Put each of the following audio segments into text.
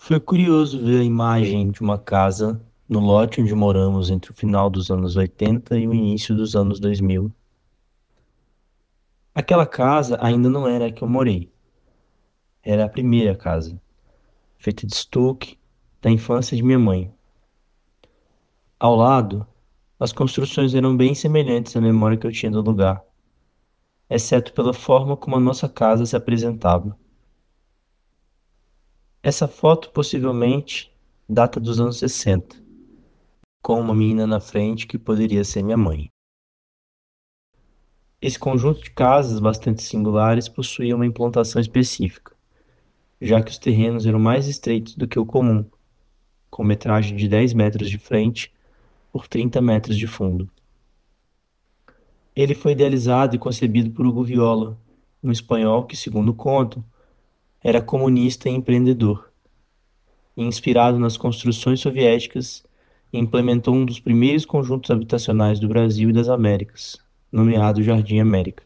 Foi curioso ver a imagem de uma casa no lote onde moramos entre o final dos anos 80 e o início dos anos 2000. Aquela casa ainda não era a que eu morei, era a primeira casa, feita de estuque da infância de minha mãe. Ao lado, as construções eram bem semelhantes à memória que eu tinha do lugar, exceto pela forma como a nossa casa se apresentava. Essa foto possivelmente data dos anos 60, com uma menina na frente que poderia ser minha mãe. Esse conjunto de casas bastante singulares possuía uma implantação específica, já que os terrenos eram mais estreitos do que o comum, com metragem de 10 metros de frente por 30 metros de fundo. Ele foi idealizado e concebido por Hugo Viola, um espanhol que, segundo contam, era comunista e empreendedor, e inspirado nas construções soviéticas, implementou um dos primeiros conjuntos habitacionais do Brasil e das Américas, nomeado Jardim América.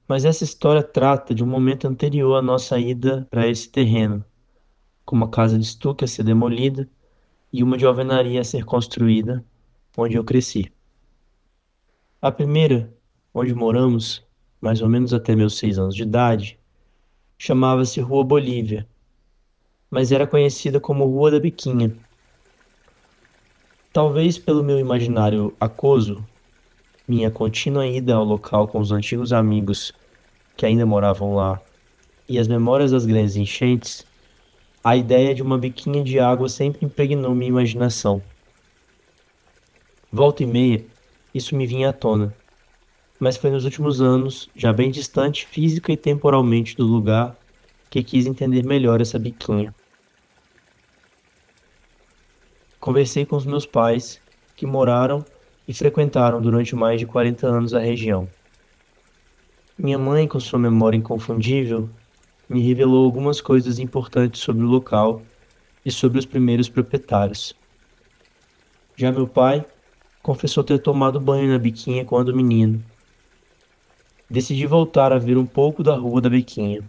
Mas essa história trata de um momento anterior à nossa ida para esse terreno, com uma casa de estuque a ser demolida e uma de alvenaria a ser construída, onde eu cresci. A primeira, onde moramos, mais ou menos até meus 6 anos de idade, chamava-se Rua Bolívia, mas era conhecida como Rua da Biquinha. Talvez pelo meu imaginário aquoso, minha contínua ida ao local com os antigos amigos que ainda moravam lá e as memórias das grandes enchentes, a ideia de uma biquinha de água sempre impregnou minha imaginação. Volta e meia, isso me vinha à tona, mas foi nos últimos anos, já bem distante física e temporalmente do lugar, que quis entender melhor essa biquinha. Conversei com os meus pais, que moraram e frequentaram durante mais de 40 anos a região. Minha mãe, com sua memória inconfundível, me revelou algumas coisas importantes sobre o local e sobre os primeiros proprietários. Já meu pai confessou ter tomado banho na biquinha quando menino. Decidi voltar a ver um pouco da Rua da Biquinha.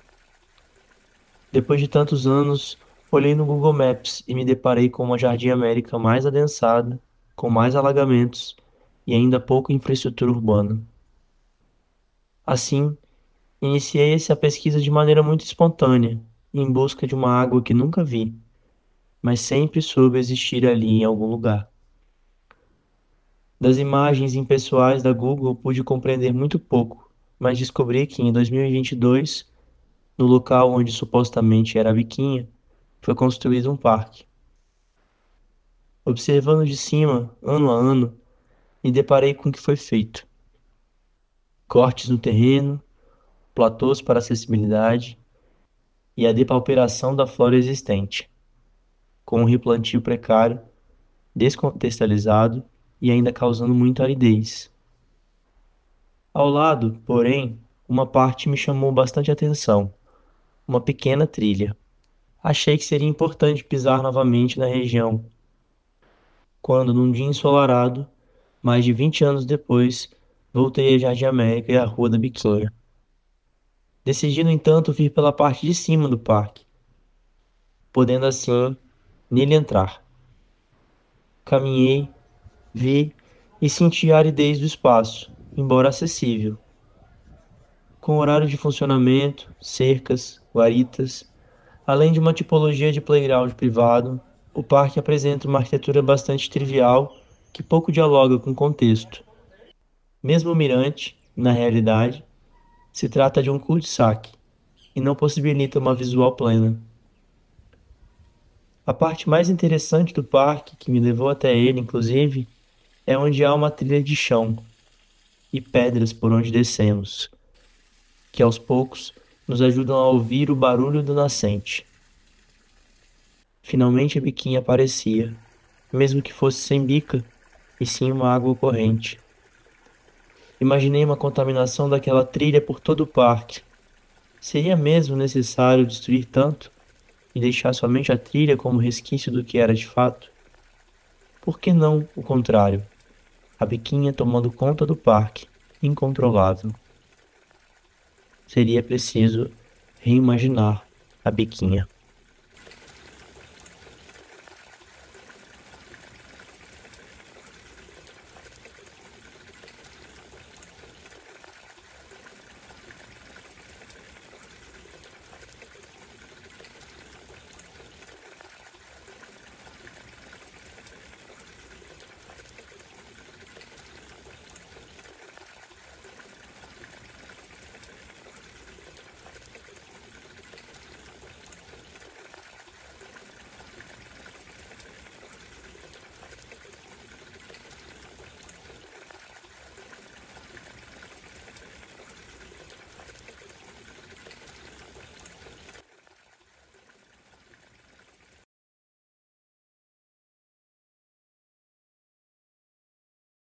Depois de tantos anos, olhei no Google Maps e me deparei com uma Jardim América mais adensada, com mais alagamentos e ainda pouca infraestrutura urbana. Assim, iniciei essa pesquisa de maneira muito espontânea, em busca de uma água que nunca vi, mas sempre soube existir ali em algum lugar. Das imagens impessoais da Google pude compreender muito pouco, mas descobri que em 2022, no local onde supostamente era a biquinha, foi construído um parque. Observando de cima, ano a ano, me deparei com o que foi feito. Cortes no terreno, platôs para acessibilidade e a depauperação da flora existente, com um replantio precário, descontextualizado e ainda causando muita aridez. Ao lado, porém, uma parte me chamou bastante atenção, uma pequena trilha. Achei que seria importante pisar novamente na região, quando, num dia ensolarado, mais de 20 anos depois, voltei a Jardim América e à Rua da Biquinha. Decidi, no entanto, vir pela parte de cima do parque, podendo assim nele entrar. Caminhei, vi e senti a aridez do espaço, embora acessível. Com horário de funcionamento, cercas, guaritas, além de uma tipologia de playground privado, o parque apresenta uma arquitetura bastante trivial que pouco dialoga com o contexto. Mesmo o mirante, na realidade, se trata de um cul-de-sac e não possibilita uma visual plena. A parte mais interessante do parque, que me levou até ele, inclusive, é onde há uma trilha de chão e pedras por onde descemos, que aos poucos nos ajudam a ouvir o barulho do nascente. Finalmente a biquinha aparecia, mesmo que fosse sem bica, e sim uma água corrente. Imaginei uma contaminação daquela trilha por todo o parque. Seria mesmo necessário destruir tanto e deixar somente a trilha como resquício do que era de fato? Por que não o contrário? A biquinha tomando conta do parque, incontrolável. Seria preciso reimaginar a biquinha.